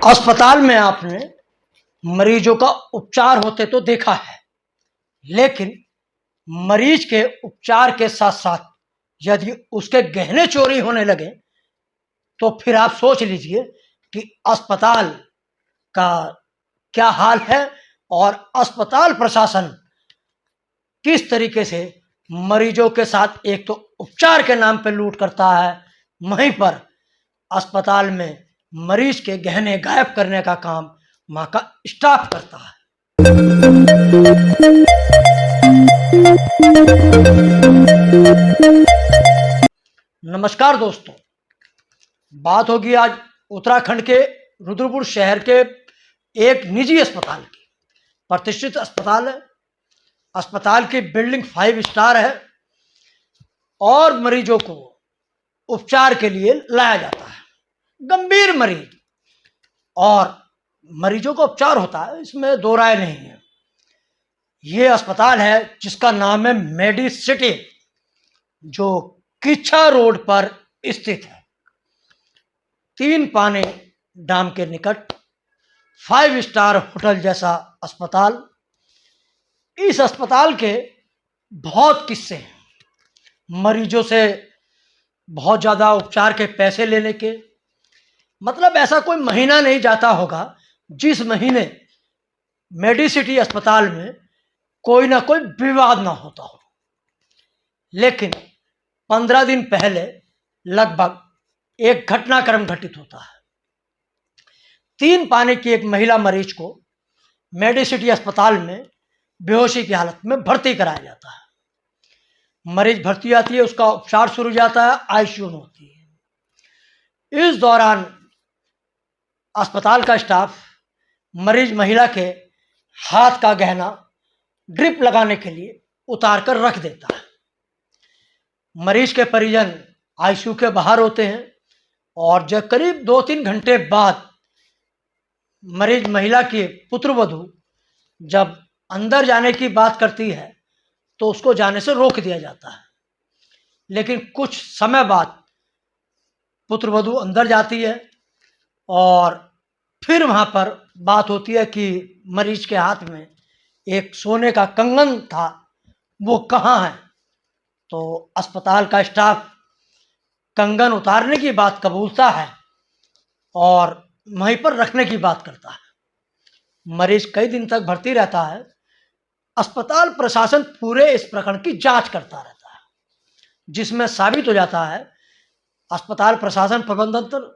अस्पताल में आपने मरीजों का उपचार होते तो देखा है, लेकिन मरीज के उपचार के साथ साथ यदि उसके गहने चोरी होने लगे तो फिर आप सोच लीजिए कि अस्पताल का क्या हाल है और अस्पताल प्रशासन किस तरीके से मरीजों के साथ एक तो उपचार के नाम पर लूट करता है, वहीं पर अस्पताल में मरीज के गहने गायब करने का काम वहां का स्टाफ करता है। नमस्कार दोस्तों, बात होगी आज उत्तराखंड के रुद्रपुर शहर के एक निजी अस्पताल की। प्रतिष्ठित अस्पताल है, अस्पताल की बिल्डिंग 5 स्टार है और मरीजों को उपचार के लिए लाया जाता है। गंभीर मरीज और मरीजों का उपचार होता है, इसमें दो राय नहीं है। ये अस्पताल है जिसका नाम है मेडिसिटी, जो किच्छा रोड पर स्थित है। 3 पाने डैम के निकट 5 स्टार होटल जैसा अस्पताल। इस अस्पताल के बहुत किस्से हैं। मरीजों से बहुत ज़्यादा उपचार के पैसे लेने के, मतलब ऐसा कोई महीना नहीं जाता होगा जिस महीने मेडिसिटी अस्पताल में कोई ना कोई विवाद ना होता हो। लेकिन 15 दिन पहले लगभग एक घटनाक्रम घटित होता है। 3 पाने की एक महिला मरीज को मेडिसिटी अस्पताल में बेहोशी की हालत में भर्ती कराया जाता है। मरीज भर्ती आती है, उसका उपचार शुरू हो जाता है, आईसीयू में होती है। इस दौरान अस्पताल का स्टाफ मरीज महिला के हाथ का गहना ड्रिप लगाने के लिए उतार कर रख देता है। मरीज के परिजन आईसीयू के बाहर होते हैं और जब करीब 2-3 घंटे बाद मरीज महिला की पुत्रवधू जब अंदर जाने की बात करती है तो उसको जाने से रोक दिया जाता है। लेकिन कुछ समय बाद पुत्रवधू अंदर जाती है और फिर वहां पर बात होती है कि मरीज के हाथ में एक सोने का कंगन था, वो कहाँ है। तो अस्पताल का स्टाफ कंगन उतारने की बात कबूलता है और वहीं पर रखने की बात करता है। मरीज कई दिन तक भर्ती रहता है। अस्पताल प्रशासन पूरे इस प्रकरण की जांच करता रहता है, जिसमें साबित हो जाता है, अस्पताल प्रशासन प्रबंधन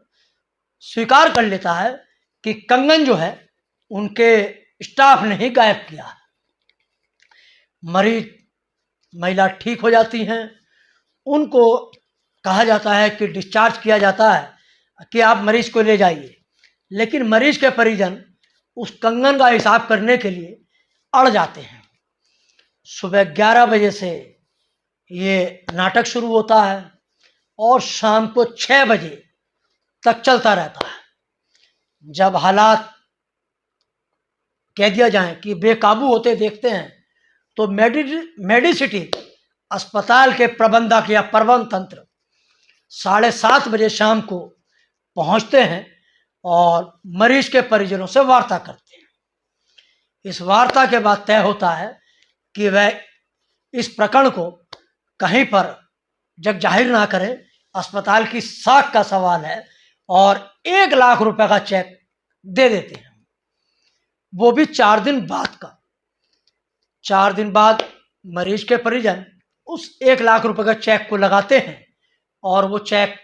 स्वीकार कर लेता है कि कंगन जो है उनके स्टाफ ने ही गायब किया है। मरीज महिला ठीक हो जाती हैं, उनको कहा जाता है कि डिस्चार्ज किया जाता है कि आप मरीज को ले जाइए। लेकिन मरीज के परिजन उस कंगन का हिसाब करने के लिए अड़ जाते हैं। सुबह 11 बजे से ये नाटक शुरू होता है और शाम को 6 बजे तक चलता रहता है। जब हालात कह दिया जाए कि बेकाबू होते देखते हैं तो मेडिसिटी अस्पताल के प्रबंधक या प्रबंध तंत्र 7:30 बजे शाम को पहुंचते हैं और मरीज के परिजनों से वार्ता करते हैं। इस वार्ता के बाद तय होता है कि वह इस प्रकरण को कहीं पर जग जाहिर ना करें। अस्पताल की साख का सवाल है और 1 लाख रुपए का चेक दे देते हैं, वो भी 4 दिन बाद का। 4 दिन बाद मरीज के परिजन उस 1 लाख रुपए का चेक को लगाते हैं और वो चेक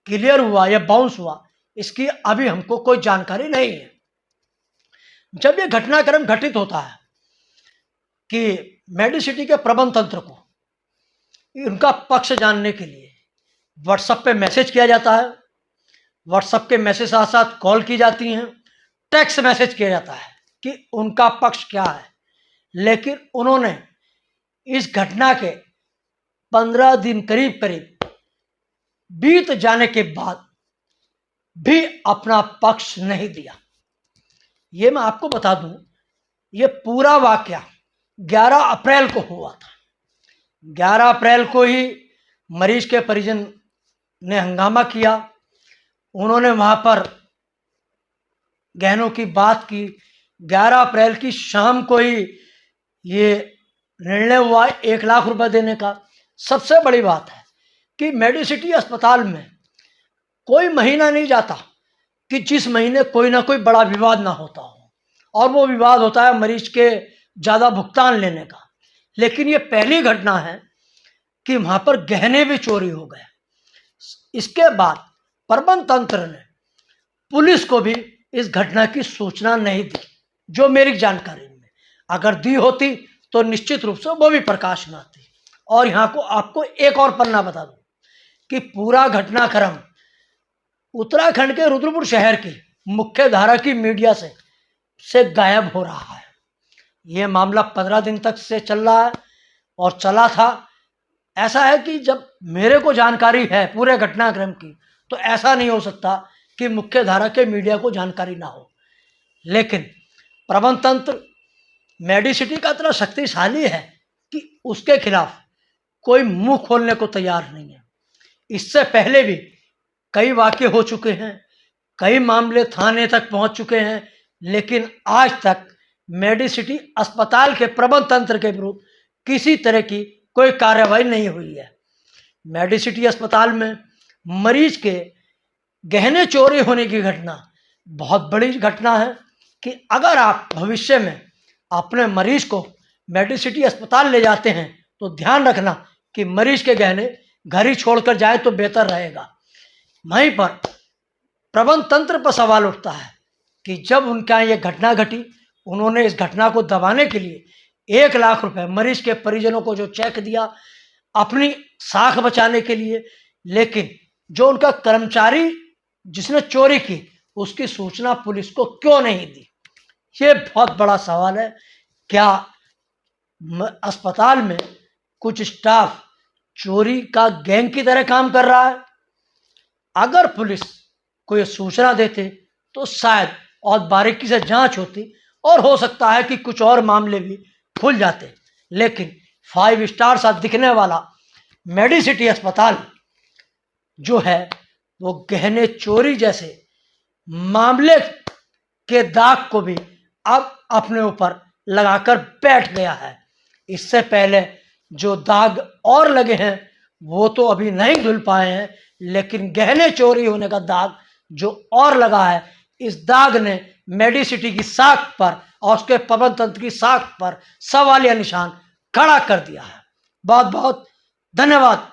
क्लियर हुआ या बाउंस हुआ, इसकी अभी हमको कोई जानकारी नहीं है। जब ये घटनाक्रम घटित होता है कि मेडिसिटी के प्रबंध तंत्र को उनका पक्ष जानने के लिए व्हाट्सएप पे मैसेज किया जाता है। व्हाट्सएप के मैसेज साथ साथ कॉल की जाती हैं, टेक्स्ट मैसेज किया जाता है कि उनका पक्ष क्या है। लेकिन उन्होंने इस घटना के 15 दिन करीब बीत जाने के बाद भी अपना पक्ष नहीं दिया। ये मैं आपको बता दूं, ये पूरा वाकया 11 अप्रैल को हुआ था। 11 अप्रैल को ही मरीज के परिजन ने हंगामा किया। उन्होंने वहां पर गहनों की बात की। 11 अप्रैल की शाम को ही ये निर्णय हुआ 1 लाख रुपए देने का। सबसे बड़ी बात है कि मेडिसिटी अस्पताल में कोई महीना नहीं जाता कि जिस महीने कोई ना कोई बड़ा विवाद ना होता हो, और वो विवाद होता है मरीज के ज़्यादा भुगतान लेने का। लेकिन ये पहली घटना है कि वहाँ पर गहने भी चोरी हो गए। इसके बाद प्रबंध तंत्र ने पुलिस को भी इस घटना की सूचना नहीं दी, जो मेरी जानकारी में। अगर दी होती तो निश्चित रूप से वो भी प्रकाश में आती। और यहाँ को आपको एक और पन्ना बता दूं कि पूरा घटनाक्रम उत्तराखंड के रुद्रपुर शहर की मुख्य धारा की मीडिया से गायब हो रहा है। ये मामला 15 दिन तक से चल रहा है और चला था। ऐसा है कि जब मेरे को जानकारी है पूरे घटनाक्रम की, तो ऐसा नहीं हो सकता कि मुख्य धारा के मीडिया को जानकारी ना हो। लेकिन प्रबंध तंत्र मेडिसिटी का इतना शक्तिशाली है कि उसके खिलाफ कोई मुंह खोलने को तैयार नहीं है। इससे पहले भी कई वाक़ये हो चुके हैं, कई मामले थाने तक पहुंच चुके हैं, लेकिन आज तक मेडिसिटी अस्पताल के प्रबंध तंत्र के विरुद्ध किसी तरह की कोई कार्रवाई नहीं हुई है। मेडिसिटी अस्पताल में मरीज के गहने चोरी होने की घटना बहुत बड़ी घटना है कि अगर आप भविष्य में अपने मरीज को मेडिसिटी अस्पताल ले जाते हैं तो ध्यान रखना कि मरीज के गहने घर ही छोड़कर जाए तो बेहतर रहेगा। वहीं पर प्रबंध तंत्र पर सवाल उठता है कि जब उनका ये घटना घटी, उन्होंने इस घटना को दबाने के लिए 1 लाख रुपए मरीज के परिजनों को जो चेक दिया अपनी साख बचाने के लिए, लेकिन जो उनका कर्मचारी जिसने चोरी की उसकी सूचना पुलिस को क्यों नहीं दी? ये बहुत बड़ा सवाल है। क्या अस्पताल में कुछ स्टाफ चोरी का गैंग की तरह काम कर रहा है? अगर पुलिस को ये सूचना देते तो शायद और बारीकी से जांच होती और हो सकता है कि कुछ और मामले भी खुल जाते। लेकिन 5 स्टार सा दिखने वाला मेडिसिटी अस्पताल जो है वो गहने चोरी जैसे मामले के दाग को भी अब अपने ऊपर लगाकर बैठ गया है। इससे पहले जो दाग और लगे हैं वो तो अभी नहीं धुल पाए हैं, लेकिन गहने चोरी होने का दाग जो और लगा है, इस दाग ने मेडिसिटी की साख पर और उसके प्रबंध तंत्र की साख पर सवालिया निशान खड़ा कर दिया है। बहुत बहुत धन्यवाद।